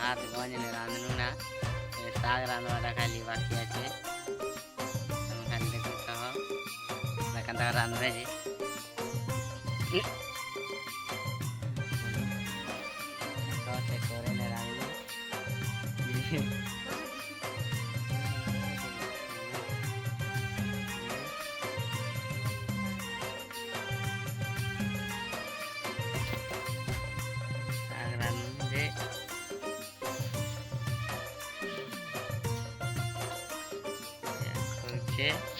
भात गंजने रांधलू ना साग रांधवाटा खाली बाकी अच्छे खाली देखो कह रांधे जी करे रांधलू grande